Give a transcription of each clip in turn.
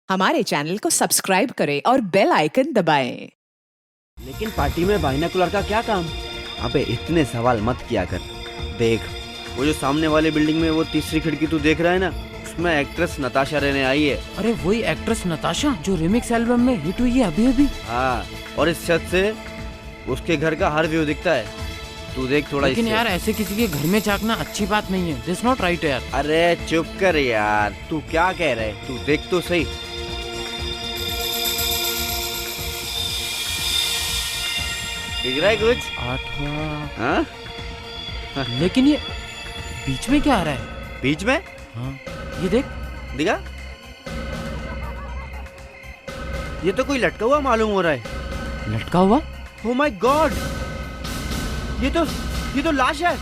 हमारे चैनल को सब्सक्राइब करें और बेल आइकन दबाएं। लेकिन पार्टी में बाइनोकुलर का क्या काम? अबे इतने सवाल मत किया कर। देख, वो जो सामने वाली बिल्डिंग में वो तीसरी खिड़की तू देख रहा है ना, उसमें एक्ट्रेस नताशा रहने आई है। अरे वही एक्ट्रेस नताशा जो रिमिक्स एल्बम में हिट हुई है अभी अभी। हाँ, और इस छत से उसके घर का हर व्यू दिखता है। तू देख थोड़ा। लेकिन यार ऐसे किसी के घर में झांकना अच्छी बात नहीं है। दिस नॉट राइट यार। अरे चुप कर यार, तू क्या कह रहा है? तू देख तो सही। दिख रहा है कुछ? 8वां। हाँ? लेकिन ये बीच में क्या आ रहा है? बीच में? हाँ, ये देख। दिखा? ये तो कोई लटका हुआ मालूम हो रहा है। लटका हुआ? Oh my God! ये तो लाश है।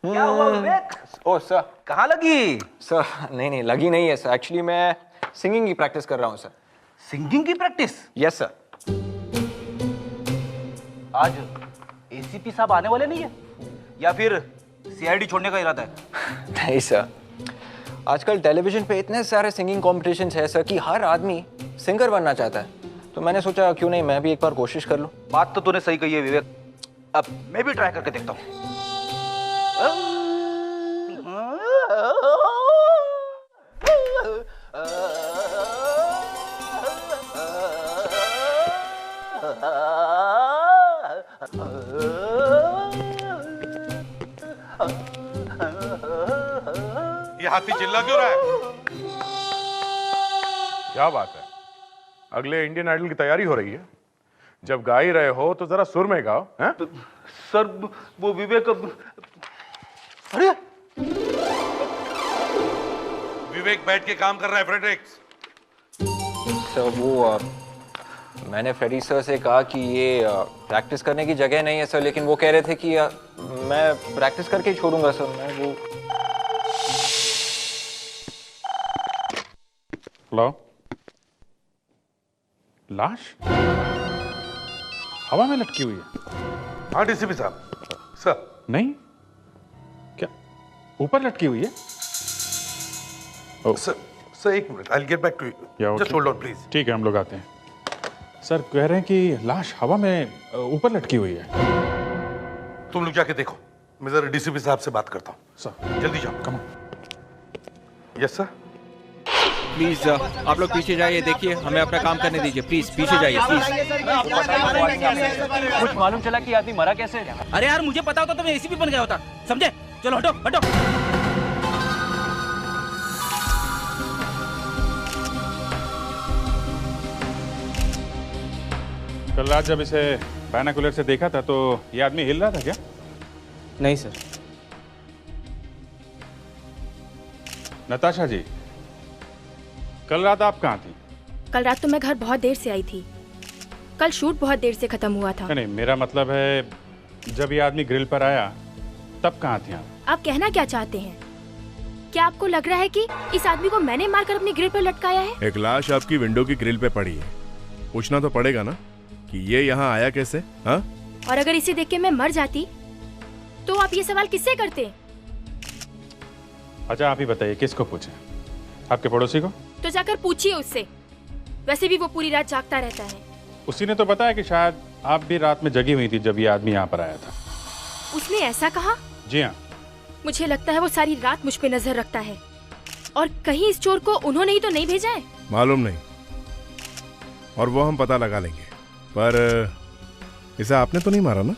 क्या हुआ विवेक? ओह सर, कहाँ लगी? सर नहीं लगी नहीं है सर। एक्चुअली मैं सिंगिंग की प्रैक्टिस कर रहा हूँ सर। सिंगिंग की प्रैक्टिस? Yes sir. आज एसीपी साहब आने वाले नहीं है या फिर सीआईडी छोड़ने का इरादा है? नहीं सर, आजकल टेलीविजन पे इतने सारे सिंगिंग कॉम्पिटिशन्स है सर कि हर आदमी सिंगर बनना चाहता है। तो मैंने सोचा क्यों नहीं मैं भी एक बार कोशिश कर लूँ। बात तो तूने सही कही है विवेक। अब मैं भी ट्राई करके देखता हूँ। ये हाथी चिल्ला क्यों रहा है? क्या बात है? अगले इंडियन आइडल की तैयारी हो रही है। जब गा ही रहे हो तो जरा सुर में गाओ। हैं? सर वो विवेक अरे विवेक बैठ के काम कर रहा है फ्रेडरिक्स। सर वो मैंने फ्रेडी सर से कहा कि ये प्रैक्टिस करने की जगह नहीं है सर, लेकिन वो कह रहे थे कि मैं प्रैक्टिस करके ही छोड़ूंगा सर। मैं वो हेलो, लाश हवा में लटकी हुई है। हाँ डीसीपी साहब। सर नहीं, क्या ऊपर लटकी हुई है? सर एक minute, I will get back to you. Just hold on please. ठीक है, हम लोग आते हैं। सर कह रहे हैं कि लाश हवा में ऊपर लटकी हुई है। तुम लोग जाके देखो, मैं जरा डीसीपी साहब से बात करता हूँ। सर जल्दी जाओ। Come on. Yes sir. Please आप लोग पीछे जाइए, देखिए हमें अपना काम करने दीजिए। प्लीज पीछे जाइए प्लीज। कुछ मालूम चला कि आदमी मरा कैसे? अरे यार मुझे पता होता तो मैं एसीपी बन गया होता, समझे? चलो हटो हटो। कल रात जब इसे बाइनोकुलर से देखा था तो ये आदमी हिल रहा था क्या? नहीं सर। नताशा जी, कल रात आप कहाँ थी? कल रात तो मैं घर बहुत देर से आई थी। कल शूट बहुत देर से खत्म हुआ था। नहीं, मेरा मतलब है जब ये आदमी ग्रिल पर आया तब कहाँ थी आप? आप कहना क्या चाहते हैं? क्या आपको लग रहा है कि इस आदमी को मैंने मारकर अपनी ग्रिल पर लटकाया है? एक लाश आपकी विंडो की ग्रिल पे पड़ी है, पूछना तो पड़ेगा ना कि ये यहाँ आया कैसे? हाँ? और अगर इसे देख के मैं मर जाती तो आप ये सवाल किससे करते? अच्छा आप ही बताइए, किसको पूछे? आपके पड़ोसी को? तो जाकर पूछिए उससे। वैसे भी वो पूरी रात जागता रहता है। उसी ने तो बताया कि शायद आप भी रात में जगी हुई थी जब ये आदमी यहाँ पर आया था। उसने ऐसा कहा? जी हाँ। मुझे लगता है वो सारी रात मुझ पे नजर रखता है और कहीं इस चोर को उन्होंने ही तो नहीं भेजा है। मालूम नहीं, और वो हम पता लगा लेंगे। पर इसे आपने तो नहीं मारा ना?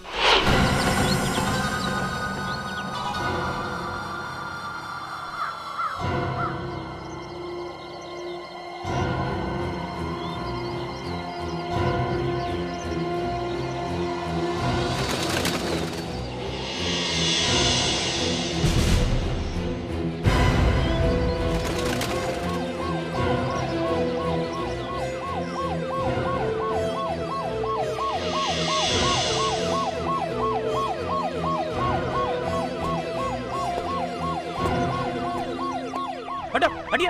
हटो हटिए।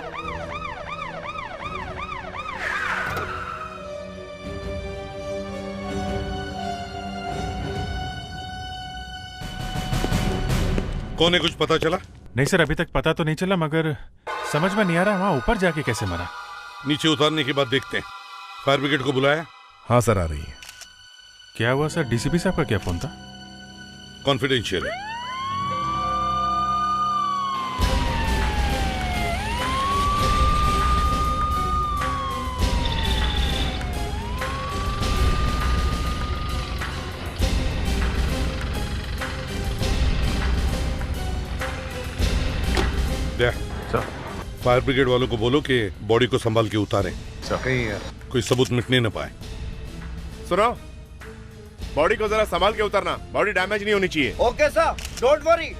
कौन है, कुछ पता चला? नहीं सर, अभी तक पता तो नहीं चला, मगर समझ में नहीं आ रहा वहां ऊपर जाके कैसे मरा। नीचे उतारने के बाद देखते हैं। फायर ब्रिगेड को बुलाया? हाँ सर, आ रही है। क्या हुआ सर? डीसीपी साहब का क्या फोन था? कॉन्फिडेंशियल है। फायर ब्रिगेड वालों को बोलो कि बॉडी को संभाल के उतारें। कहीं कोई सबूत मिटने न पाए। सुनो, बॉडी को जरा संभाल के उतारना, बॉडी डैमेज नहीं होनी चाहिए। Okay sir, don't worry.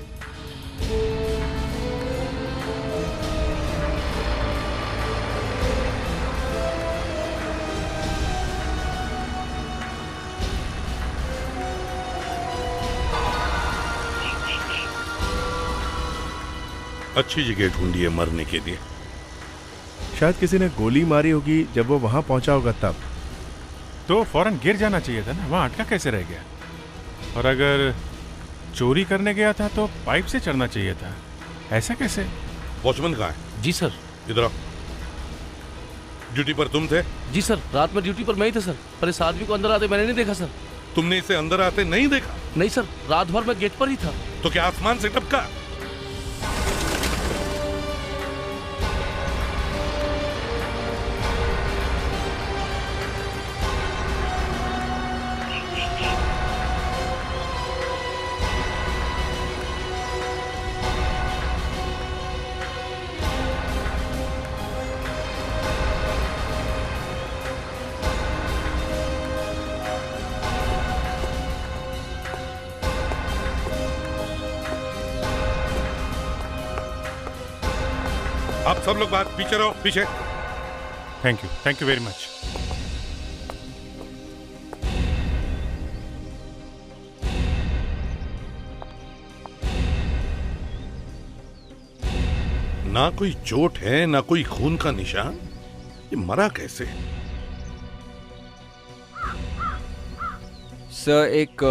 अच्छी जगह ढूंढी है मरने के लिए। शायद किसी ने गोली मारी होगी जब वो वहां पहुंचा होगा तब। तो फौरन गिर जाना चाहिए था ना, वहां अटका कैसे रह गया? और अगर चोरी करने गया था तो पाइप से चढ़ना चाहिए था, ऐसा कैसे? वॉचमैन कहाँ है? जी सर। इधर आओ। ड्यूटी पर तुम थे? जी सर, रात में ड्यूटी पर मैं ही था सर, पर इस आदमी को अंदर आते मैंने नहीं देखा सर। तुमने इसे अंदर आते नहीं देखा? नहीं सर, रात भर मैं गेट पर ही था। तो क्या आसमान से टपका? आप सब लोग बात पीछे रहो, पीछे। Thank you very much. ना कोई चोट है, ना कोई खून का निशान। ये मरा कैसे? सर, एक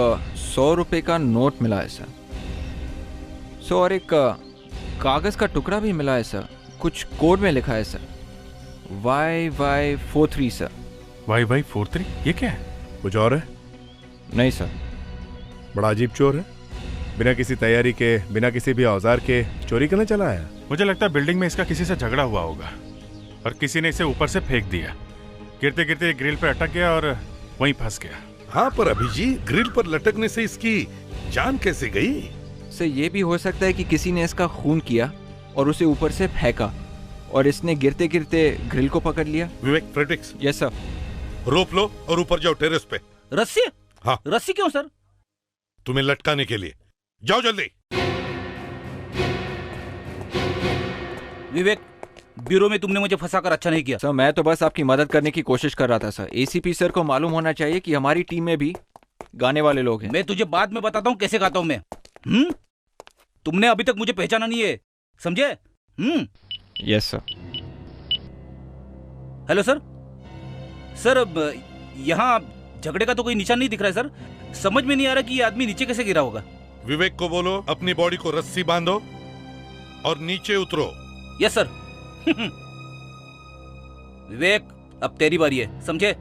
100 रुपए का नोट मिला है सर। और एक कागज का टुकड़ा भी मिला है सर, कुछ कोड में लिखा है सर, YY43 सर। YY43? ये क्या है? कुछ और है? नहीं सर। बड़ा अजीब चोर है, बिना किसी तैयारी के, बिना किसी भी औजार के चोरी करने चला आया। मुझे लगता है बिल्डिंग में इसका किसी से झगड़ा हुआ होगा और किसी ने इसे ऊपर से फेंक दिया। गिरते गिरते ग्रिल पर अटक गया और वहीं फंस गया। हाँ, पर अभिजीत, ग्रिल पर लटकने से इसकी जान कैसे गई? सर, ये भी हो सकता है कि किसी ने इसका खून किया और उसे ऊपर से फेंका और इसने गिरते गिरते ग्रिल को पकड़ लिया। विवेक, फ्रेटिक्स। Yes sir. रोप लो और ऊपर जाओ टेरेस पे। रस्सी? हाँ। रस्सी क्यों सर? तुम्हें लटकाने के लिए। जाओ जल्दी। विवेक, ब्यूरो में तुमने मुझे फंसाकर अच्छा नहीं किया। सर, मैं तो बस आपकी मदद करने की कोशिश कर रहा था सर। एसीपी सर को मालूम होना चाहिए कि हमारी टीम में भी गाने वाले लोग हैं। मैं तुझे बाद में बताता हूँ कैसे गाता हूँ मैं। तुमने अभी तक मुझे पहचाना नहीं है, समझे? Yes sir. Hello sir. Sir, यहाँ झगड़े का तो कोई निशान नहीं दिख रहा है सर। समझ में नहीं आ रहा कि ये आदमी नीचे कैसे गिरा होगा। विवेक को बोलो अपनी बॉडी को रस्सी बांधो और नीचे उतरो। Yes sir. विवेक, अब तेरी बारी है, समझे?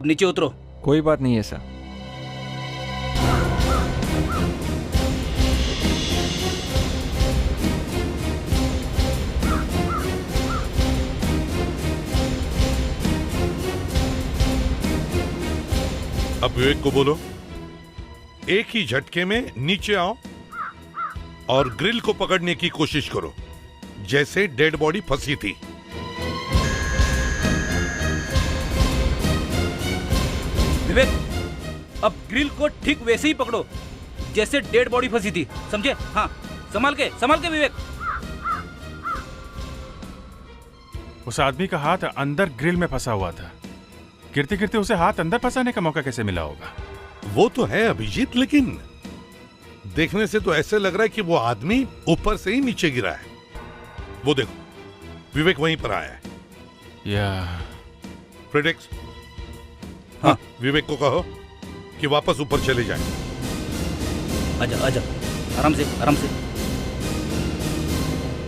नीचे उतरो। कोई बात नहीं है सर। अब विवेक को बोलो एक ही झटके में नीचे आओ और ग्रिल को पकड़ने की कोशिश करो जैसे डेड बॉडी फंसी थी। विवेक, अब ग्रिल को ठीक वैसे ही पकड़ो जैसे डेड बॉडी फंसी थी, समझे? हाँ, संभाल के विवेक। उस आदमी का हाथ अंदर ग्रिल में फंसा हुआ था। गिरते गिरते उसे हाथ अंदर फंसाने का मौका कैसे मिला होगा? वो तो है अभिजीत, लेकिन देखने से तो ऐसे लग रहा है कि वो आदमी ऊपर से ही नीचे गिरा है। वो देखो, विवेक वहीं पर आया है। या फ्रेडिक्स, हाँ, विवेक को कहो कि वापस ऊपर चले जाए। आजा, आराम से।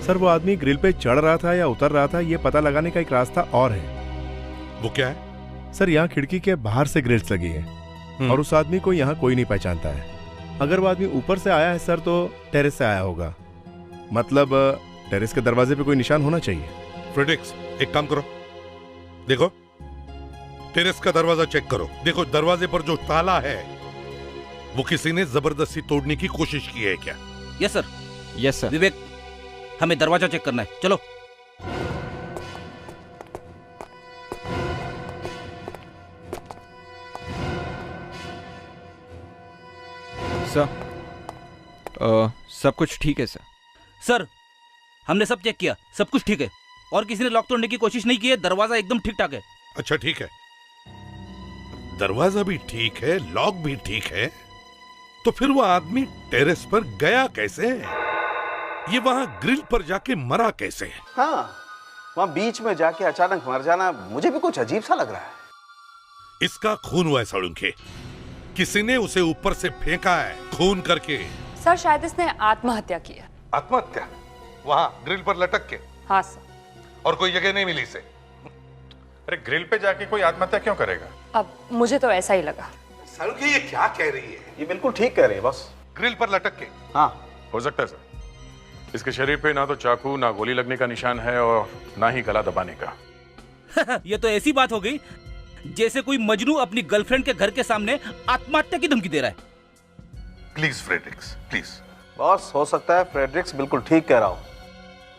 सर वो आदमी ग्रिल पे चढ़ रहा था या उतर रहा था, ये पता लगाने का एक रास्ता और है। वो क्या है? सर यहाँ खिड़की के बाहर से ग्रिल्स लगी है और उस आदमी को यहाँ कोई नहीं पहचानता है। अगर वो आदमी ऊपर से आया है सर तो टेरेस से आया होगा, मतलब टेरेस के दरवाजे पे कोई निशान होना चाहिए। फ्रेडरिक्स एक काम करो, देखो टेरेस का दरवाजा चेक करो। देखो दरवाजे पर जो ताला है वो किसी ने जबरदस्ती तोड़ने की कोशिश की है क्या? Yes sir. Yes sir. Vivek, हमें दरवाजा चेक करना है, चलो। सर सब कुछ ठीक है सर। सर हमने सब चेक किया, सब कुछ ठीक है और किसी ने लॉक तोड़ने की कोशिश नहीं की है। दरवाजा एकदम ठीक ठाक है। अच्छा ठीक है, दरवाजा भी ठीक है, लॉक भी ठीक है, तो फिर वो आदमी टेरेस पर गया कैसे? ये वहां ग्रिल पर जाके मरा कैसे? हाँ, वहां बीच में जाके अचानक मर जाना मुझे भी कुछ अजीब सा लग रहा है। इसका खून हुआ है सालुंखे, किसी ने उसे ऊपर से फेंका है खून करके। सर शायद इसने आत्महत्या की है। आत्महत्या? वहां ग्रिल पर लटक के? हाँ सर। और कोई जगह नहीं मिली इसे? अरे ग्रिल पे जाके कोई आत्महत्या क्यों करेगा? अब मुझे तो ऐसा ही लगा। सालुंखे ये क्या कह रही है? ये बिल्कुल ठीक कह रहे हैं बस। ग्रिल पर लटक के? हाँ हो सकता है सर। इसके शरीर पे ना तो चाकू ना गोली लगने का निशान है और ना ही गला दबाने का। ये तो ऐसी बात हो गई जैसे कोई मजनू अपनी गर्लफ्रेंड के घर के सामने आत्महत्या की धमकी दे रहा है। Please Fredericks please. बॉस हो सकता है फ्रेडरिक्स बिल्कुल ठीक कह रहा हो।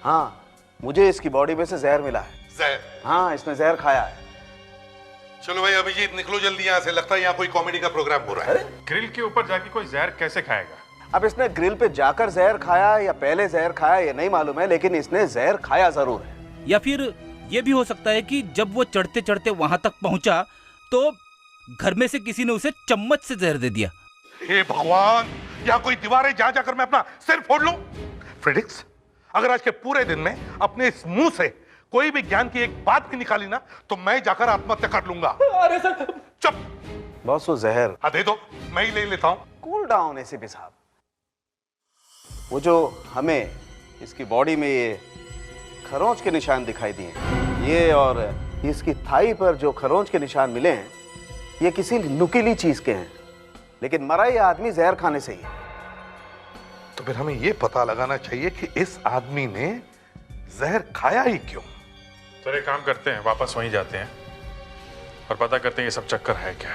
हाँ, मुझे इसकी बॉडी में से जहर मिला है। जहर? हाँ, इसने जहर खाया है। चलो भाई अभिजीत निकलो जल्दी यहाँ से, लगता है यहाँ कोई कॉमेडी का प्रोग्राम हो रहा है। ग्रिल के ऊपर जाके कोई जहर कैसे खाएगा? अब इसने ग्रिल पे जाकर जहर खाया या पहले जहर खाया ये नहीं मालूम है, लेकिन इसने जहर खाया जरूर है। या फिर ये भी हो सकता है कि जब वो चढ़ते चढ़ते वहां तक पहुंचा तो घर में से किसी ने उसे चम्मच से जहर दे दिया। हे भगवान, यहाँ कोई दीवार है जहां जाकर मैं अपना सिर फोड़ लूं? फ्रेडरिक्स, अगर आज के पूरे दिन में अपने इस मुंह से कोई भी ज्ञान की एक बात भी निकाली ना तो मैं जाकर आत्महत्या कर लूंगा। अरे सर चुप। बॉस वो जहर हाँ दे दो, मैं ही ले लेता हूँ। कूल डाउन एसीपी साहब। वो जो हमें इसकी बॉडी में ये खरोंच के निशान दिखाई दिए, ये और इसकी थाई पर जो खरोंच के निशान मिले हैं, ये किसी नुकीली चीज के हैं, लेकिन मरा ये आदमी जहर खाने से ही है। तो फिर हमें ये पता लगाना चाहिए कि इस आदमी ने जहर खाया ही क्यों। तो एक काम करते हैं, वापस वहीं जाते हैं और पता करते हैं ये सब चक्कर है क्या।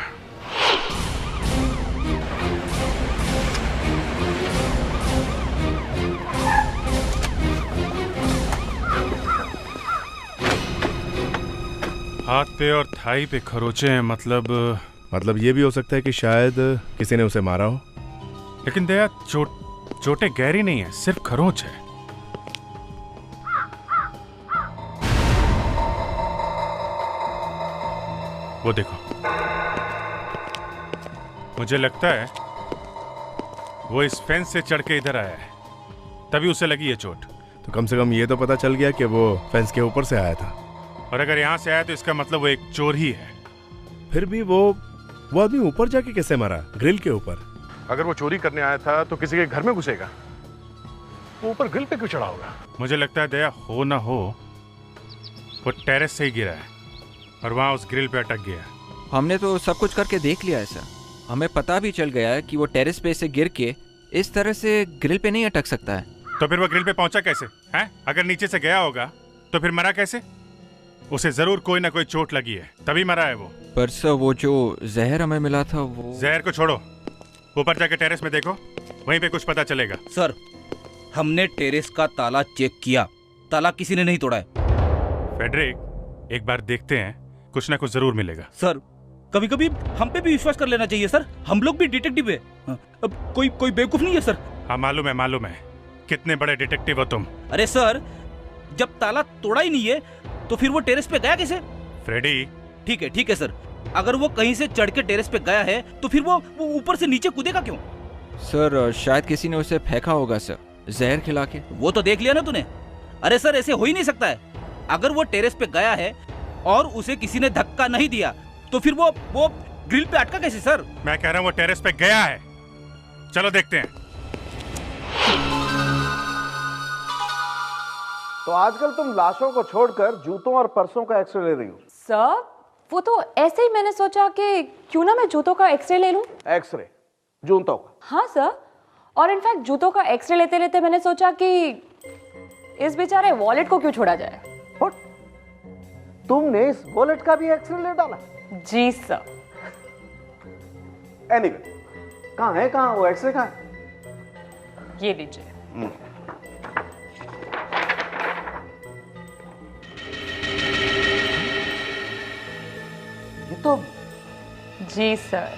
हाथ पे और थाई पे खरोचे हैं, मतलब ये भी हो सकता है कि शायद किसी ने उसे मारा हो। लेकिन दया चोटें गहरी नहीं है, सिर्फ खरोंच है। वो देखो, मुझे लगता है वो इस फेंस से चढ़ के इधर आया है, तभी उसे लगी है चोट। तो कम से कम ये तो पता चल गया कि वो फेंस के ऊपर से आया था। और अगर यहां से आया तो इसका मतलब वो एक चोर ही है। फिर भी वो आदमी ऊपर जाके कैसे मरा, ग्रिल के ऊपर? अगर वो चोरी करने आया था तो किसी के घर में घुसेगा, वो ऊपर ग्रिल पे क्यों चढ़ा होगा? मुझे लगता है दया हो ना हो वो टेरेस से ही गिरा है और वहां उस ग्रिल पे अटक गया। हमने तो सब कुछ करके देख लिया है सर, हमें पता भी चल गया है कि वो टेरेस पे से गिर के इस तरह से ग्रिल पे नहीं अटक सकता है। तो फिर वो ग्रिल पे पहुंचा कैसे है? अगर नीचे से गया होगा तो फिर मरा कैसे? उसे जरूर कोई ना कोई चोट लगी है, तभी मरा है वो। पर सर वो जो जहर हमें मिला था वो... जहर को छोड़ो, ऊपर जाके टेरेस में देखो, वहीं पे कुछ पता चलेगा। सर हमने टेरेस का ताला चेक किया, ताला किसी ने नहीं तोड़ा है। फेडरिक एक बार देखते हैं, कुछ ना कुछ जरूर मिलेगा। सर कभी कभी हम पे भी विश्वास कर लेना चाहिए सर, हम लोग भी डिटेक्टिव है। अब कोई बेवकूफ नहीं है सर। हाँ मालूम है, कितने बड़े डिटेक्टिव हो तुम। अरे सर जब ताला तोड़ा ही नहीं है तो फिर वो टेरेस पे गया कैसे? फ्रेडी ठीक है सर, अगर वो कहीं से चढ़ के टेरेस पे गया है तो फिर वो ऊपर से नीचे कूदेगा क्यों? सर शायद किसी ने उसे फेंका होगा सर, जहर खिला के। वो तो देख लिया ना तूने। अरे सर ऐसे हो ही नहीं सकता है। अगर वो टेरेस पे गया है और उसे किसी ने धक्का नहीं दिया तो फिर वो ग्रिल पे अटका कैसे सर? मैं कह रहा हूँ वो टेरेस पे गया है, चलो देखते हैं। तो आजकल तुम लाशों को छोड़कर जूतों और पर्सों का एक्सरे ले रही हो। सर वो तो ऐसे ही मैंने सोचा कि क्यों ना मैं जूतों का एक्सरे ले लूं। एक्सरे जूतों का? हाँ सर, और इनफैक्ट जूतों का एक्सरे लेते लेते मैंने सोचा कि इस बेचारे वॉलेट को क्यों छोड़ा जाए। तुमने इस वॉलेट का भी एक्सरे ले डाला? जी सर। एनीवे, कहाँ वो एक्सरे कहाँ है? ये लीजिए। ये तो जी सर।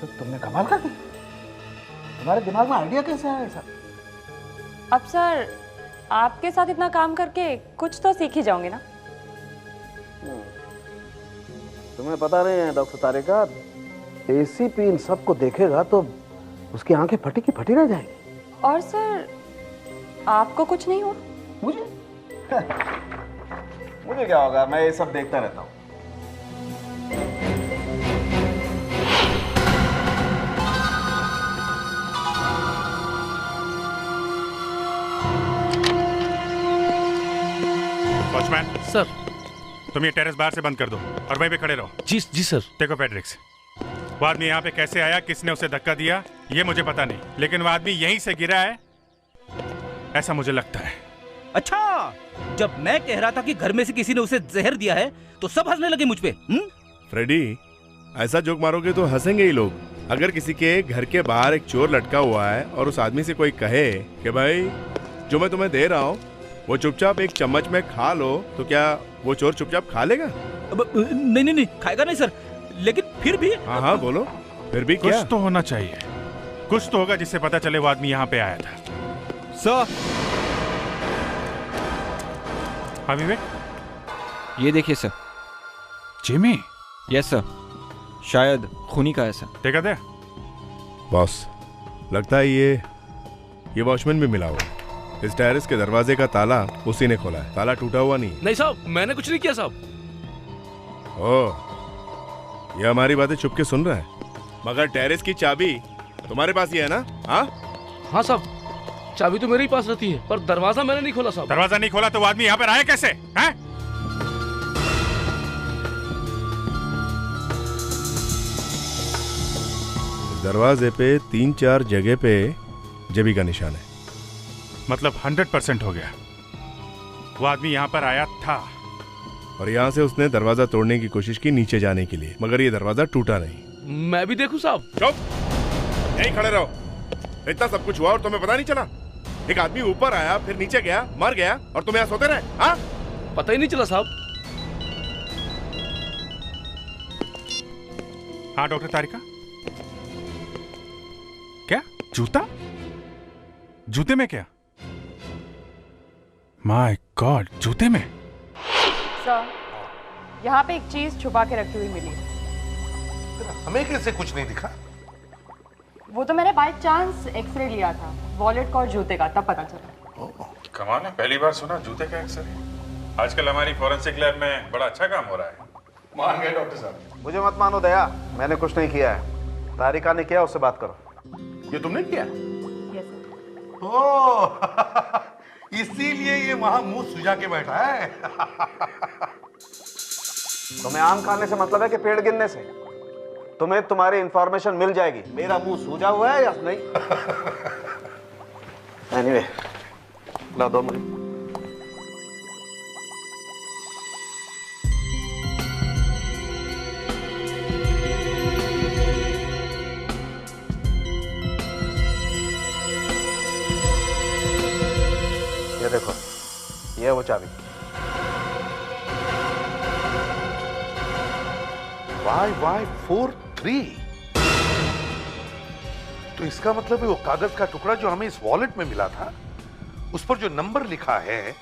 तो तुमने कमाल कर दी। तुम्हारे दिमाग में आइडिया कैसे आया ऐसा? अब सर आपके साथ इतना काम करके कुछ तो सीख ही जाओगे ना। तुम्हें पता नहीं है डॉक्टर तारिका, एसीपी इन सबको देखेगा तो उसकी आंखें फटी की फटी रह जाएंगी। और सर आपको कुछ नहीं हुआ? मुझे मुझे क्या होगा, मैं ये सब देखता रहता हूँ। वॉचमैन सर, तुम ये टेरेस बाहर से बंद कर दो और वहीं पे खड़े रहो। जी सर। देखो पैट्रिक्स, वो आदमी यहाँ पे कैसे आया, किसने उसे धक्का दिया, ये मुझे पता नहीं, लेकिन वो आदमी यहीं से गिरा है ऐसा मुझे लगता है। अच्छा, जब मैं कह रहा था कि घर में से किसी ने उसे जहर दिया है तो सब हंसने लगे मुझ पे। फ्रेडी, ऐसा जोक मारोगे तो हंसेंगे ही लोग। अगर किसी के घर के बाहर एक चोर लटका हुआ है और उस आदमी से कोई कहे कि भाई जो मैं तुम्हें दे रहा हूँ वो चुपचाप एक चम्मच में खा लो, तो क्या वो चोर चुपचाप खा लेगा? नहीं, खाएगा नहीं सर, लेकिन फिर भी। हाँ बोलो, फिर भी कुछ क्या? तो होना चाहिए, कुछ तो होगा जिससे पता चले वो आदमी यहाँ पे आया था। सर, हाँ विवेक, ये देखिए सर। जिमी? यस सर, शायद खूनी का है सर। देखा था बॉस, लगता है ये वॉचमैन भी मिला हुआ। इस टेरेस के दरवाजे का ताला उसी ने खोला है। ताला टूटा हुआ नहीं साहब, मैंने कुछ नहीं किया साहब। ओह, ये हमारी बातें चुप के सुन रहा है, मगर टेरेस की चाबी तुम्हारे पास ही है ना? हाँ साहब, चाबी तो मेरे ही पास रहती है, पर दरवाजा मैंने नहीं खोला साहब। दरवाजा नहीं खोला तो वो आदमी यहाँ पर आया कैसे? हैं? दरवाजे पे 3-4 जगह पे जबी का निशान है। मतलब 100% हो गया, वो आदमी यहाँ पर आया था और यहाँ से उसने दरवाजा तोड़ने की कोशिश की नीचे जाने के लिए, मगर ये दरवाजा टूटा नहीं। मैं भी देखूं साहब? चुप, यहीं खड़े रहो। इतना सब कुछ हुआ और तुम्हें पता नहीं चला? एक आदमी ऊपर आया, फिर नीचे गया, मर गया और तुम यहाँ सोते रहे? हाँ, पता ही नहीं चला साहब। हाँ डॉक्टर तारिका, क्या जूता? जूते में क्या? माय गॉड, जूते में? सर, यहाँ पे एक चीज छुपा के रखी हुई मिली। हमें कैसे कुछ नहीं दिखा? वो तो मैंने बाय चांस एक्सरे लिया था, वॉलेट का और जूते का, तब पता चला। कमाल है, पहली बार सुना जूते का एक्सरे। आजकल हमारी फॉरेंसिक लैब में बड़ा अच्छा काम हो रहा है। मान गए डॉक्टर साहब। मुझे मत मानो दया, मैंने कुछ नहीं किया है। तारिका ने किया, उससे बात करो। ये तुमने किया? यस। ओह, इसीलिए ये वहां मुंह सुझा के बैठा है। तुम्हें आम खाने से मतलब है कि पेड़ गिनने से? तुम्हें तुम्हारी इंफॉर्मेशन मिल जाएगी। मेरा मुंह सूजा हुआ है या नहीं? एनीवे, ला दो मुझे। ये देखो, ये वो चाबी। YY43। तो इसका मतलब है वो कागज का टुकड़ा जो हमें इस वॉलेट में मिला था, उस पर जो नंबर लिखा है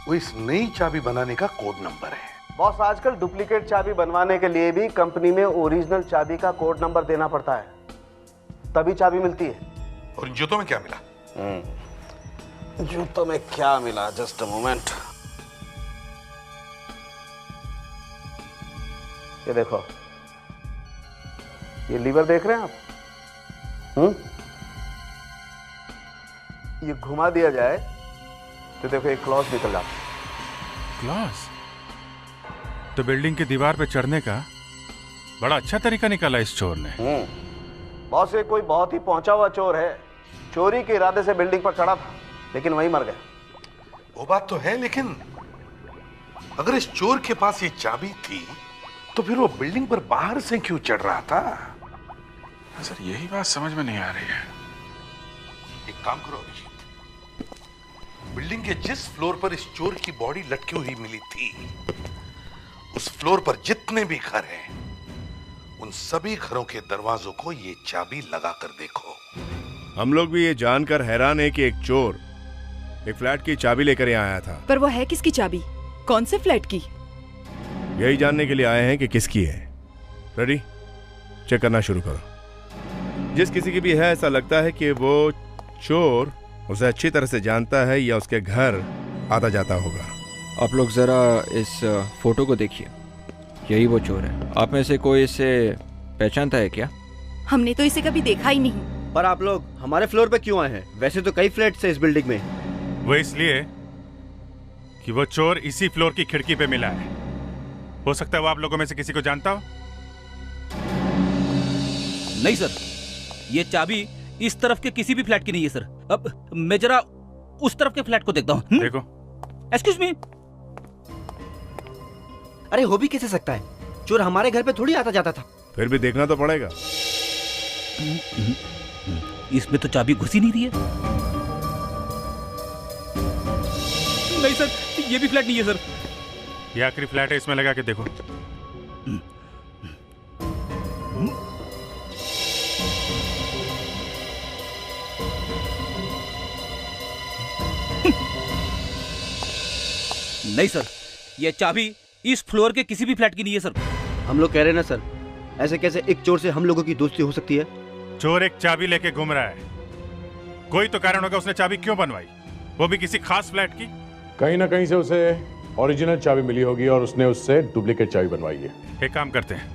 वो इस नई चाबी बनाने का कोड नंबर है। बॉस, आजकल डुप्लीकेट चाबी बनवाने के लिए भी कंपनी में ओरिजिनल चाबी का कोड नंबर देना पड़ता है, तभी चाबी मिलती है। और इन जूतों में क्या मिला? जूतों में क्या मिला? Just a moment. ये देखो, ये लीवर देख रहे हैं आप? ये घुमा दिया जाए तो देखो एक क्लॉज निकल रहा। क्लॉज? तो बिल्डिंग की दीवार पे चढ़ने का बड़ा अच्छा तरीका निकाला इस चोर ने। बॉस ये कोई बहुत ही पहुंचा हुआ चोर है। चोरी के इरादे से बिल्डिंग पर चढ़ा था, लेकिन वहीं मर गया। वो बात तो है, लेकिन अगर इस चोर के पास ये चाबी थी तो फिर वो बिल्डिंग पर बाहर से क्यों चढ़ रहा था? सर यही बात समझ में नहीं आ रही है। एक काम करो अभिजीत, बिल्डिंग के जिस फ्लोर पर इस चोर की बॉडी लटकी हुई मिली थी, उस फ्लोर पर जितने भी घर हैं, उन सभी घरों के दरवाजों को ये चाबी लगा कर देखो। हम लोग भी ये जानकर हैरान है कि एक चोर एक फ्लैट की चाबी लेकर यहाँ आया था। पर वो है किसकी चाबी? कौन से फ्लैट की? यही जानने के लिए आए हैं कि किसकी है। रेडी? चेक करना शुरू करो। जिस किसी की भी है, ऐसा लगता है कि वो चोर उसे अच्छी तरह से जानता है या उसके घर आता जाता होगा। आप लोग जरा इस फोटो को देखिए, यही वो चोर है। आप में से कोई इसे पहचानता है क्या? हमने तो इसे कभी देखा ही नहीं। पर आप लोग हमारे फ्लोर पे क्यों आए हैं? वैसे तो कई फ्लैट्स हैं इस बिल्डिंग में। वो इसलिए कि वो चोर इसी फ्लोर की खिड़की पे मिला है। हो सकता है वो आप लोगों में से किसी को जानता हो। नहीं सर, ये चाबी इस तरफ के किसी भी फ्लैट की नहीं है सर। अब मैं जरा उस तरफ के फ्लैट को देखता हूँ। देखो। Excuse me. अरे हो भी कैसे सकता है? चोर हमारे घर पे थोड़ी आता जाता था। फिर भी देखना तो पड़ेगा। इसमें तो चाबी घुस ही नहीं रही है। नहीं सर, ये भी फ्लैट नहीं है सर। ये आखिरी फ्लैट है, इसमें लगा के देखो। नहीं सर, ये चाबी इस फ्लोर के किसी भी फ्लैट की नहीं है सर। हम लोग कह रहे हैं ना सर, ऐसे कैसे एक चोर से हम लोगों की दोस्ती हो सकती है? चोर एक चाबी लेके घूम रहा है, कोई तो कारण होगा उसने चाबी क्यों बनवाई, वो भी किसी खास फ्लैट की। कहीं ना कहीं से उसे ओरिजिनल चाबी मिली होगी और उसने उससे डुप्लीकेट चाबी बनवाई है। एक काम करते हैं,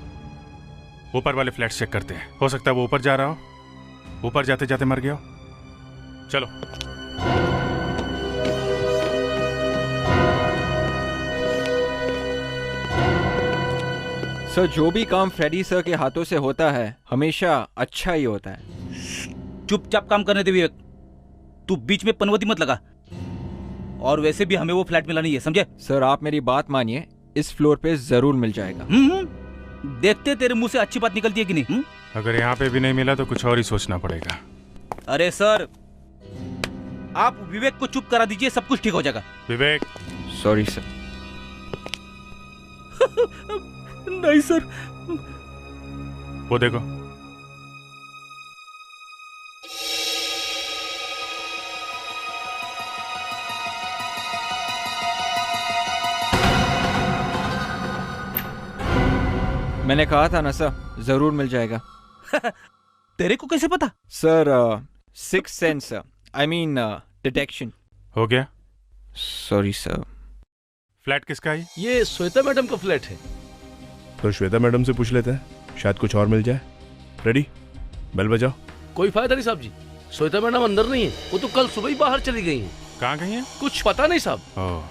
ऊपर वाले फ्लैट चेक करते हैं। हो सकता है वो ऊपर जा रहा हो, ऊपर जाते जाते मर गया हो। चलो। सर, जो भी काम फ्रेडी सर के हाथों से होता है हमेशा अच्छा ही होता है। चुपचाप काम करने दे विवेक, तू बीच में पनवती मत लगा। और वैसे भी हमें वो फ्लैट मिला नहीं है, समझे? सर आप मेरी बात मानिए, इस फ्लोर पे जरूर मिल जाएगा। देखते तेरे मुंह से अच्छी बात निकलती है कि नहीं। अगर यहाँ पे भी नहीं मिला तो कुछ और ही सोचना पड़ेगा। अरे सर, आप विवेक को चुप करा दीजिए, सब कुछ ठीक हो जाएगा। विवेक। Sorry sir. नहीं सर। वो देखो। मैंने कहा था ना सर, जरूर मिल जाएगा। तेरे को कैसे पता? Sir six sense, I mean detection. हो गया? Sorry sir. फ्लैट किसका है? ये श्वेता मैडम का फ्लैट है। तो श्वेता मैडम से पूछ लेते हैं, शायद कुछ और मिल जाए। रेडी? बेल बजाओ। कोई फायदा नहीं साहब जी, श्वेता मैडम अंदर नहीं है, वो तो कल सुबह ही बाहर चली गई हैं। कहाँ गई हैं? कुछ पता नहीं साहब। ओह,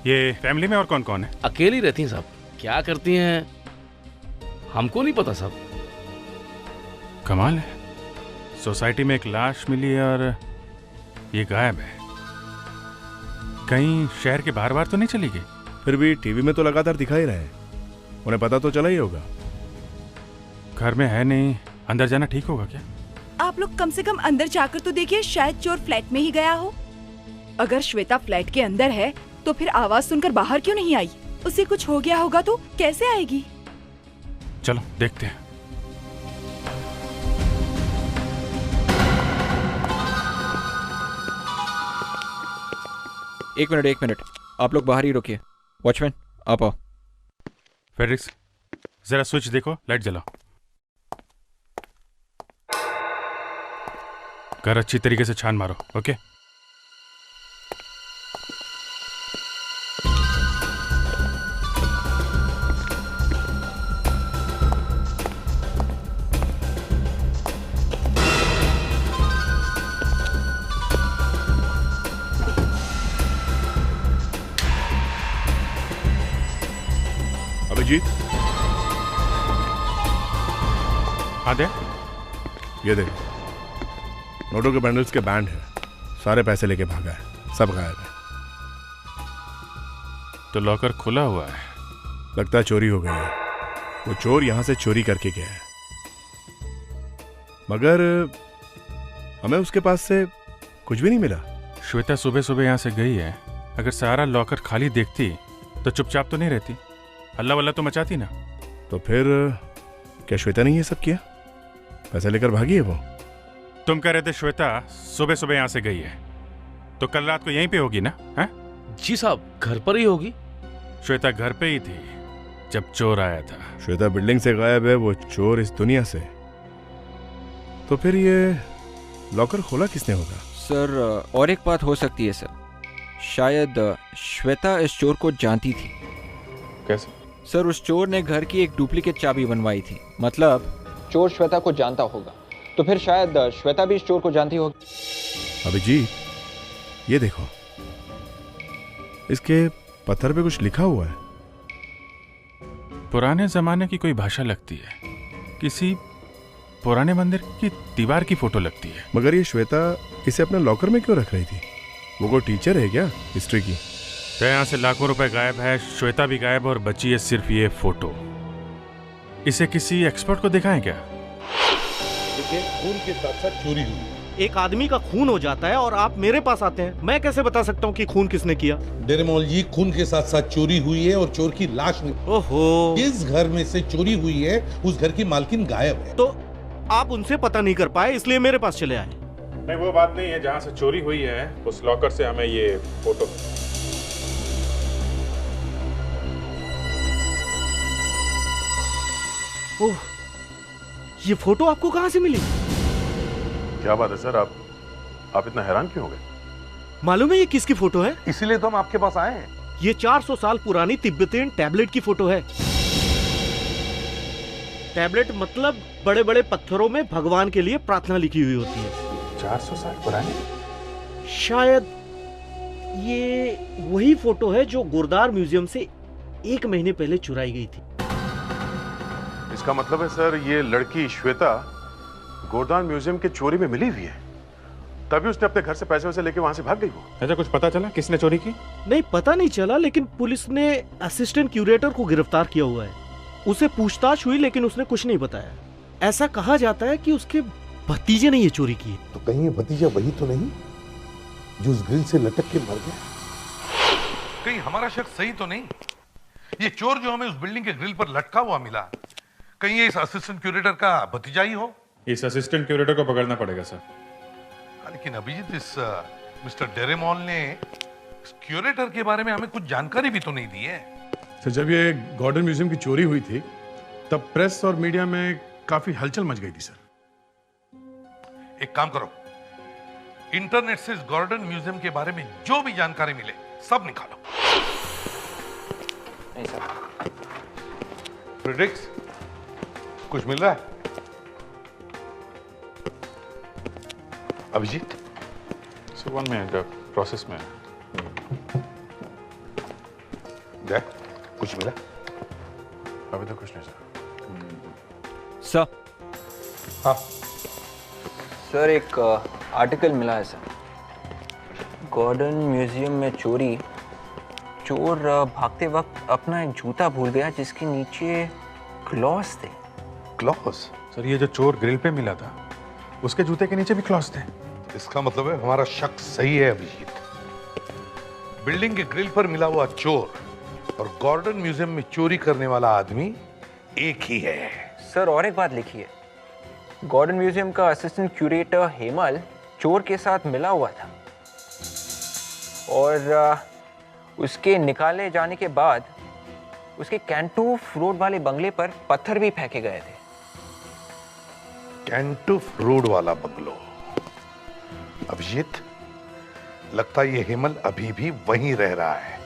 ये फैमिली में और कौन कौन है? अकेली रहती हैं साहब, क्या करती हैं हमको नहीं पता साहब। कमाल है, सोसाइटी में एक लाश मिली है और ये गायब है। कहीं शहर के बाहर बाहर तो नहीं चली गई? फिर भी टीवी में तो लगातार दिखाई रहे, उन्हें पता तो चला ही होगा। घर में है नहीं, अंदर जाना ठीक होगा क्या? आप लोग कम से कम अंदर जाकर तो देखिए, शायद चोर फ्लैट में ही गया हो। अगर श्वेता फ्लैट के अंदर है तो फिर आवाज सुनकर बाहर क्यों नहीं आई? उसे कुछ हो गया होगा तो कैसे आएगी? चलो देखते हैं। एक मिनट, आप लोग बाहर ही रुकिए। वॉचमैन आप आओ। फेड्रिक्स, जरा स्विच देखो, लाइट जलाओ। घर अच्छी तरीके से छान मारो, ओके? अभिजीत, हाँ दे। ये देख, नोटों के बंडल्स के बैंड है, सारे पैसे लेके भागा है, सब गायब है। तो लॉकर खुला हुआ है। लगता है चोरी हो गई है। वो चोर यहां से चोरी करके गया है, मगर हमें उसके पास से कुछ भी नहीं मिला। श्वेता सुबह सुबह यहाँ से गई है। अगर सारा लॉकर खाली देखती तो चुपचाप तो नहीं रहती, हल्ला वल्ला तो मचाती ना। तो फिर क्या श्वेता ने ये सब किया? पैसे लेकर भागी है वो? तुम कह रहे थे श्वेता सुबह सुबह यहाँ से गई है, तो कल रात को यहीं पे होगी ना? है जी साहब, घर पर ही होगी। श्वेता घर पे ही थी जब चोर आया था। श्वेता बिल्डिंग से गायब है, वो चोर इस दुनिया से। तो फिर ये लॉकर खोला किसने होगा? सर और एक बात हो सकती है सर, शायद श्वेता इस चोर को जानती थी। कैसे? सर उस चोर ने घर की एक डुप्लीकेट चाबी बनवाई थी, मतलब चोर श्वेता को जानता होगा, तो फिर शायद श्वेता भी इस चोर को जानती होगी। अभिजीत, ये देखो, इसके पत्थर पे कुछ लिखा हुआ है। पुराने जमाने की कोई भाषा लगती है, किसी पुराने मंदिर की दीवार की फोटो लगती है। मगर ये श्वेता इसे अपने लॉकर में क्यों रख रही थी? वो कोई टीचर है क्या हिस्ट्री की? तो यहाँ से लाखों रुपए गायब है, श्वेता भी गायब, और बची है सिर्फ ये फोटो। इसे किसी एक्सपर्ट को दिखाएं क्या? खून के साथ साथ चोरी हुई। एक आदमी का खून हो जाता है और आप मेरे पास आते हैं, मैं कैसे बता सकता हूँ कि खून किसने किया? डेरेमोल जी, खून के साथ साथ चोरी हुई है और चोर की लाश ओहो, जिस घर में से चोरी हुई है उस घर की मालकिन गायब है। तो आप उनसे पता नहीं कर पाए, इसलिए मेरे पास चले आए। नहीं, वो बात नहीं है। जहाँ से चोरी हुई है उस लॉकर से हमें ये फोटो। ओह, ये फोटो आपको कहाँ से मिली? क्या बात है सर, आप इतना हैरान क्यों हो गए? मालूम है ये किसकी फोटो है? इसीलिए तो हम आपके पास आए हैं। ये 400 साल पुरानी तिब्बतीन टैबलेट की फोटो है। टैबलेट मतलब बड़े बड़े पत्थरों में भगवान के लिए प्रार्थना लिखी हुई होती है। 400 साल पुरानी? शायद ये वही फोटो है जो गुरदार म्यूजियम से 1 महीने पहले चुराई गई थी। इसका मतलब है सर, ये लड़की श्वेता गोरदान म्यूजियम के चोरी में मिली हुई है, तभी उसने अपने घर से पैसे वैसे लेके वहां से भाग गई वो। ऐसा कुछ पता चला किसने चोरी की? नहीं, पता नहीं चला, लेकिन पुलिस ने असिस्टेंट क्यूरेटर को गिरफ्तार किया हुआ है। उसे पूछताछ हुई लेकिन उसने कुछ नहीं बताया। ऐसा कहा जाता है कि उसके भतीजे ने ये चोरी की है। तो कहीं ये भतीजा वही तो नहीं जो उस ग्रिल से लटक के मर गया? कहीं हमारा शक सही तो नहीं? ये चोर जो हमें उस बिल्डिंग के ग्रिल पर लटका हुआ मिला, कहीं ये इस असिस्टेंट क्यूरेटर का भतीजा ही हो? इस असिस्टेंट क्यूरेटर को पकड़ना पड़ेगा सर। लेकिन अभिजीत, इस मिस्टर डेरेमोल ने इस क्यूरेटर के बारे में हमें कुछ जानकारी भी तो नहीं दी है। तो जब ये गॉर्डन म्यूजियम की चोरी हुई थी तब प्रेस और मीडिया में काफी हलचल मच गई थी सर। एक काम करो, इंटरनेट से इस गॉर्डन म्यूजियम के बारे में जो भी जानकारी मिले सब निकालो। नहीं सर। फ्रेडरिक्स, कुछ मिल रहा है? अभिजीत, सर 1 मिनट, प्रोसेस में। देख, कुछ मिला? अभी तो कुछ नहीं सर। सर। हाँ सर, एक आर्टिकल मिला है सर। गॉर्डन म्यूजियम में चोरी। चोर भागते वक्त अपना एक जूता भूल गया जिसके नीचे क्लॉज थे। क्लॉज? सर ये जो चोर ग्रिल पे मिला था उसके जूते के नीचे भी क्लॉज थे। इसका मतलब है हमारा शक सही है अभिजीत। बिल्डिंग के ग्रिल पर मिला हुआ चोर और गॉर्डन म्यूजियम में चोरी करने वाला आदमी एक ही है। सर और एक बात लिखी है, गॉर्डन म्यूजियम का असिस्टेंट क्यूरेटर हेमल चोर के साथ मिला हुआ था और उसके निकाले जाने के बाद उसके कैंटूफ रोड वाले बंगले पर पत्थर भी फेंके गए थे। कैंटूफ रोड वाला बंगलो? अभिजीत, लगता है ये हेमल अभी भी वहीं रह रहा है,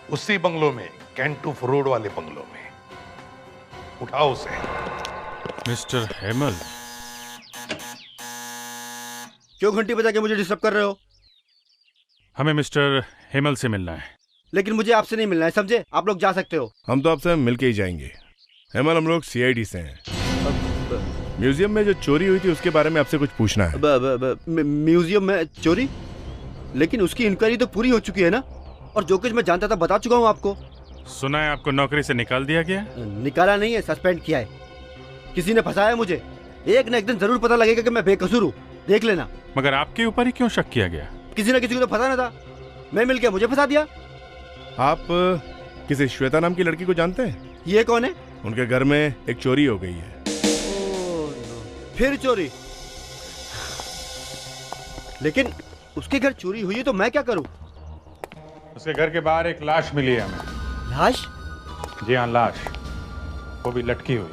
उसी बंगलो में, कैंटूफ रोड वाले बंगलो में। उठाओ उसे। मिस्टर हेमल, क्यों घंटी बजा के मुझे डिस्टर्ब कर रहे हो? हमें मिस्टर हेमल से मिलना है। लेकिन मुझे आपसे नहीं मिलना है, समझे? आप लोग जा सकते हो। हम तो आपसे मिलके ही जाएंगे। हेमल, हम लोग सीआईडी से हैं। म्यूजियम में जो चोरी हुई थी उसके बारे में आपसे कुछ पूछना है। म्यूजियम में चोरी? लेकिन उसकी इंक्वायरी तो पूरी हो चुकी है ना, और जो कुछ मैं जानता था बता चुका हूँ आपको। सुना है आपको नौकरी से निकाल दिया गया? निकाला नहीं है, सस्पेंड किया है। किसी ने फंसाया मुझे। एक न एक दिन जरूर पता लगेगा कि मैं बेकसूर हूँ, देख लेना। मगर आपके ऊपर ही क्यों शक किया गया? किसी न किसी को तो फंसाना था, मैं मिल गया, मुझे फंसा दिया। आप किसी श्वेता नाम की लड़की को जानते हैं? ये कौन है? उनके घर में एक चोरी हो गई है। फिर चोरी? लेकिन उसके घर चोरी हुई है तो मैं क्या करूं? उसके घर के बाहर एक लाश मिली है हमें। लाश? जी हाँ, लाश, वो भी लटकी हुई।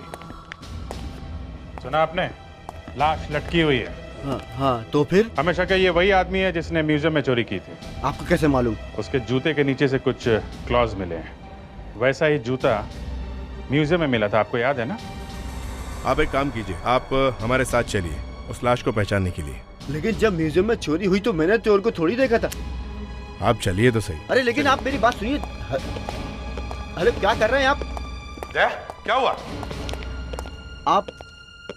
सुना आपने? लाश लटकी हुई है। हाँ, तो फिर? हमें शक है ये वही आदमी है जिसने म्यूजियम में चोरी की थी। आपको कैसे मालूम? उसके जूते के नीचे से कुछ क्लॉज मिले हैं। वैसा ही जूता म्यूजियम में मिला था, आपको याद है ना? आप एक काम कीजिए, आप हमारे साथ चलिए उस लाश को पहचानने के लिए। लेकिन जब म्यूजियम में चोरी हुई तो मैंने चोर को थोड़ी देखा था। आप चलिए तो सही। अरे लेकिन आप मेरी बात सुनिए। अरे क्या कर रहे हैं आप? क्या हुआ?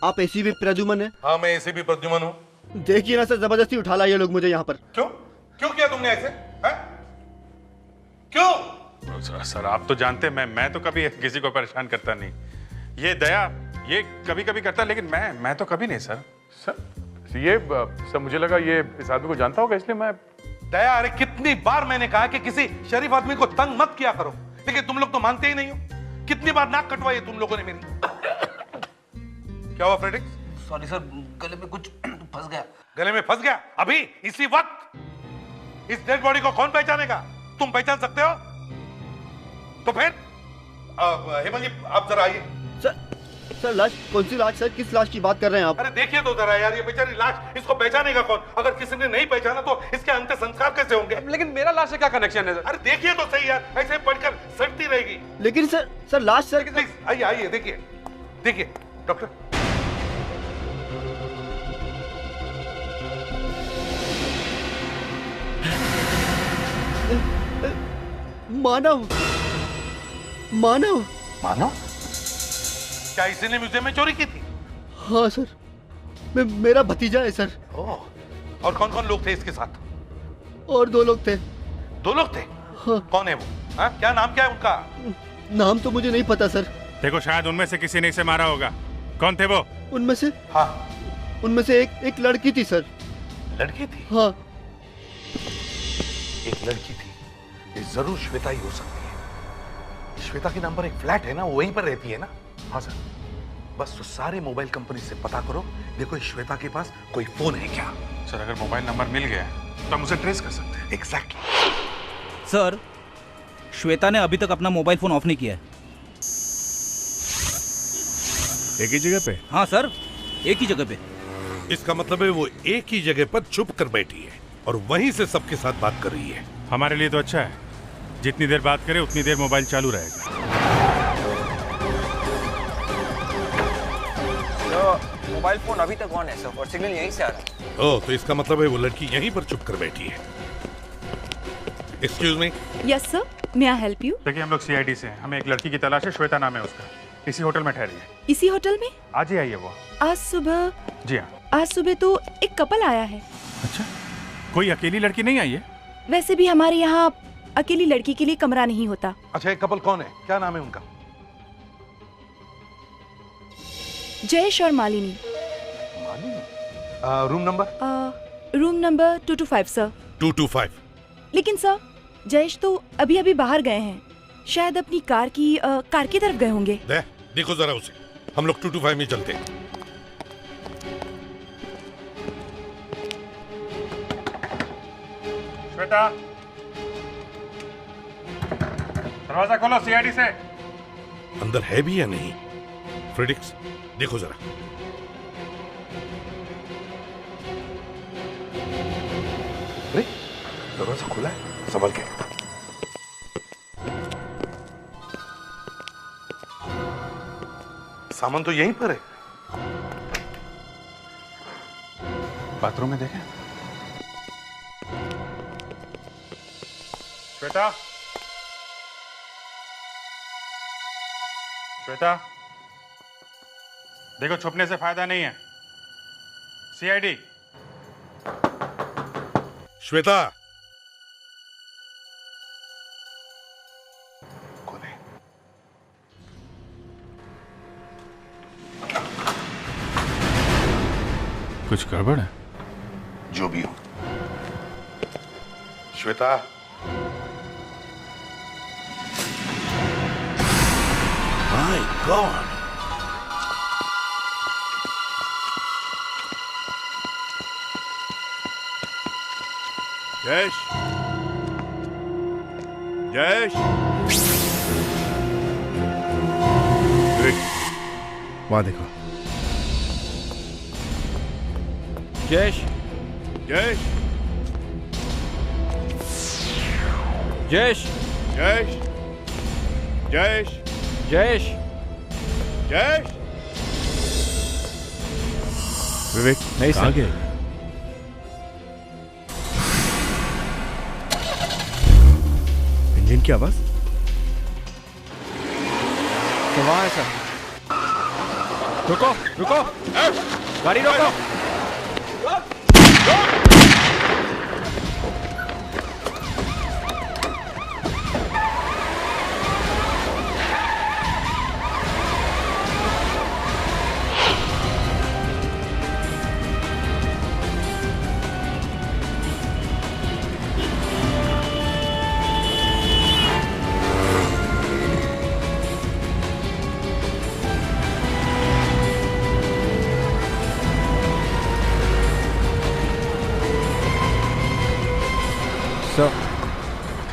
आप एसीपी प्रद्युमन है? हाँ, मैं एसीपी प्रद्युमन हूँ। देखिए ना सर, जबरदस्ती उठा लाए ये लोग मुझे यहाँ पर। क्यों किया तुमने ऐसे? क्यों? सर आप तो जानते हैं मैं तो कभी किसी को परेशान करता नहीं। ये दया ये कभी कभी करता, लेकिन मैं तो कभी नहीं सर। सर मुझे लगा ये इस आदमी को जानता होगा, इसलिए मैं। दया, अरे कितनी बार मैंने कहा कि किसी शरीफ आदमी को तंग मत किया करो, लेकिन तुम लोग तो मानते ही नहीं हो। कितनी बार नाक कटवाई तुम लोगों ने मेरी। क्या हुआ फ्रेडिक्स? सॉरी सर, गले में कुछ फंस गया। गले में फंस गया? अभी इसी वक्त? इस डेड बॉडी को कौन पहचानेगा? तुम पहचान सकते हो? तो फिर हेमल जी आप जरा आइए। सर लाश? कौन सी लाश सर? किस लाश की बात कर रहे हैं आप? अरे देखिए तो जरा यार, ये बेचारी लाश, इसको पहचानेगा कौन? अगर किसी ने नहीं पहचाना तो इसके अंतिम संस्कार कैसे होंगे? लेकिन मेरा लाश से क्या कनेक्शन है? अरे देखिए तो सही यार, ऐसे पढ़कर सड़ती रहेगी। लेकिन सर लाश सर। आइए आइए, देखिए डॉक्टर। मानव? क्या इसी ने म्यूजियम में चोरी की थी? हाँ सर, मेरा भतीजा है सर। और कौन कौन लोग थे इसके साथ? और 2 लोग थे। 2 लोग थे? हाँ। कौन है वो? हाँ? क्या नाम क्या है उनका? नाम तो मुझे नहीं पता सर। देखो, शायद उनमें से किसी ने इसे मारा होगा। कौन थे वो? उनमें से? हाँ, उनमें से एक लड़की थी सर। लड़की थी? हाँ, एक लड़की थी। ये जरूर श्वेता ही हो सकती है। श्वेता के नाम पर एक फ्लैट है ना, वो वहीं पर रहती है ना? हाँ सर, बस तो सारे मोबाइल कंपनी से पता करो, देखो श्वेता के पास कोई फोन है क्या? सर अगर मोबाइल नंबर मिल गया तो हम उसे ट्रेस कर सकते हैं। एग्जैक्टली। सर, श्वेता ने अभी तक अपना मोबाइल फोन ऑफ नहीं किया है। एक ही जगह पे? हाँ सर, एक ही जगह पे। इसका मतलब है वो एक ही जगह पर छुप कर बैठी है और वहीं से सबके साथ बात कर रही है। हमारे लिए तो अच्छा है, जितनी देर बात करे उतनी देर मोबाइल चालू रहेगा। तो मोबाइल फोन अभी तक ऑन है सर, और सिग्नल यहीं से आ रहा है। ओह, तो इसका मतलब है वो लड़की यहीं पर छुप कर बैठी है। Excuse me. Yes sir, may I help you? देखिए, हम लोग सीआईडी से हैं। हमें एक लड़की की तलाश है, श्वेता नाम है उसका। इसी होटल में ठहरी है। इसी होटल में? आज ही आई है वो। आज सुबह? जी हाँ। आज सुबह तो एक कपल आया है। अच्छा, कोई अकेली लड़की नहीं आई है? वैसे भी हमारे यहाँ अकेली लड़की के लिए कमरा नहीं होता। अच्छा, एक कपल कौन है? क्या नाम है उनका? जयेश और Malini. Room number? Room number 225 sir. 225। लेकिन सर, जयेश तो अभी अभी बाहर गए हैं, शायद अपनी कार की तरफ गए होंगे। देखो जरा उसे, हम लोग 225 में चलते हैं। श्वेता, दरवाजा खोलो सीआईडी से। अंदर है भी या नहीं? फ्रेडिक्स, देखो जरा। अरे दरवाजा खुला है, संभल के। सामान तो यहीं पर है। बाथरूम में देखें। श्वेता, श्वेता, देखो छुपने से फायदा नहीं है। सीआईडी। श्वेता, कुछ गड़बड़ है? जो भी हो। श्वेता, माय गॉड, जयेश, जयेश, वहां देखो। जयेश, जयेश, जयेश, जयेश, जयेश, जयेश, जयेश। विवेक नहीं कहाँ सर। गए? इंजन की आवाज तो वहां है सर। रुको रुको, गाड़ी रोको।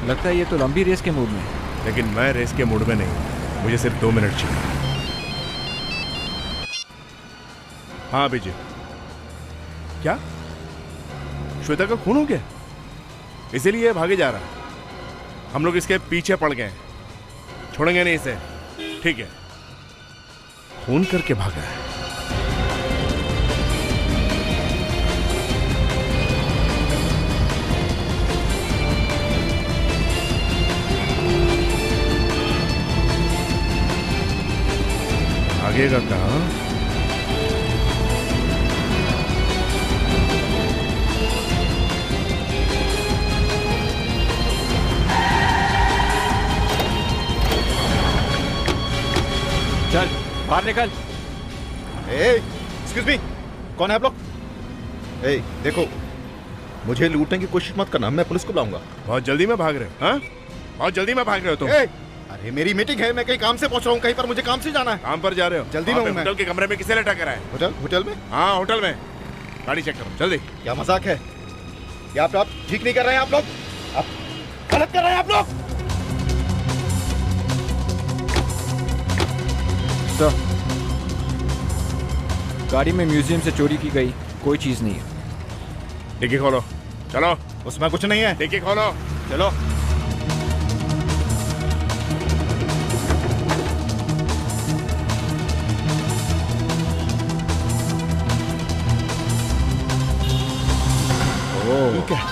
लगता है ये तो लंबी रेस के मूड में है। लेकिन मैं रेस के मूड में नहीं, मुझे सिर्फ 2 मिनट चाहिए। हाँ अभिजीत, क्या श्वेता का खून हो गया? इसीलिए भागे जा रहा है। हम लोग इसके पीछे पड़ गए, छोड़ेंगे नहीं इसे। ठीक है, खून करके भागा है। भागेगा कहाँ? चल बाहर निकल। एक्सक्यूज मी, कौन है आप लोग? देखो, मुझे लूटने की कोशिश मत करना, मैं पुलिस को बुलाऊंगा। बहुत जल्दी में भाग रहे हो? हाँ, बहुत जल्दी में भाग रहे हो तुम? अरे मेरी मीटिंग है, मैं कहीं काम से पहुंच रहा हूँ, कहीं पर मुझे काम से जाना है। काम पर जा रहे हो? जल्दी में हूँ मैं। होटल के कमरे में किसे लटा कर है? होटल में? हाँ होटल में। गाड़ी चेक करो जल्दी। क्या मजाक है? क्या आप ठीक नहीं कर रहे हैं? आप लोग आप गलत कर रहे हैं आप लोग। सर, गाड़ी में म्यूजियम से चोरी की गई कोई चीज नहीं है। डिक्की खोलो, चलो। उसमें कुछ नहीं है। डिक्की खोलो, चलो।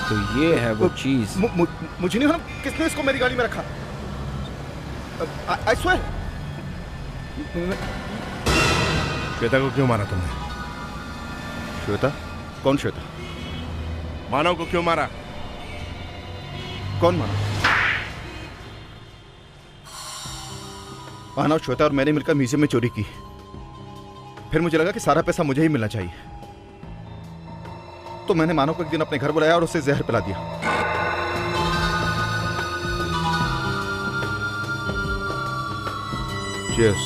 तो ये है वो चीज। मुझे नहीं मालूम किसने इसको मेरी गाड़ी में रखा। I swear। श्वेता को क्यों मारा तुमने? श्वेता? कौन श्वेता? मानव को क्यों मारा? कौन मानव? मानव, श्वेता और मैंने मिलकर म्यूजियम में चोरी की। फिर मुझे लगा कि सारा पैसा मुझे ही मिलना चाहिए, तो मैंने मानव को एक दिन अपने घर बुलाया और उसे जहर पिला दिया। Cheers।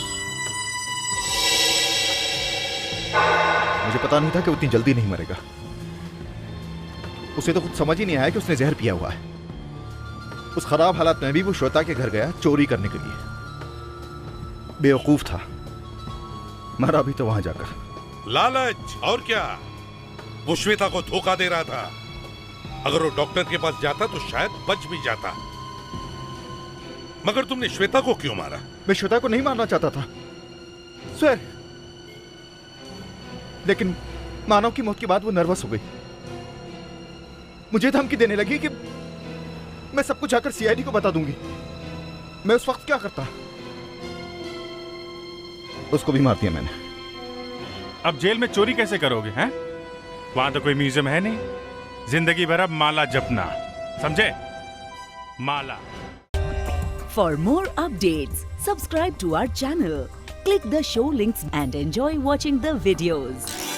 मुझे पता नहीं था कि उतनी जल्दी नहीं मरेगा। उसे तो कुछ समझ ही नहीं आया कि उसने जहर पिया हुआ है। उस खराब हालात में भी वो श्वेता के घर गया चोरी करने के लिए। बेवकूफ था, मरा भी तो वहां जाकर। लालच और क्या? वो श्वेता को धोखा दे रहा था। अगर वो डॉक्टर के पास जाता तो शायद बच भी जाता। मगर तुमने श्वेता को क्यों मारा? मैं श्वेता को नहीं मारना चाहता था, स्वेर। लेकिन मानव की मौत के बाद वो नर्वस हो गई, मुझे धमकी देने लगी कि मैं सब कुछ जाकर सीआईडी को बता दूंगी। मैं उस वक्त क्या करता? उसको भी मार दिया मैंने। अब जेल में चोरी कैसे करोगे हैं? वहां तो कोई म्यूजियम है नहीं। जिंदगी भर अब माला जपना, समझे? माला। For more updates, subscribe to our channel, click the show links and enjoy watching the videos.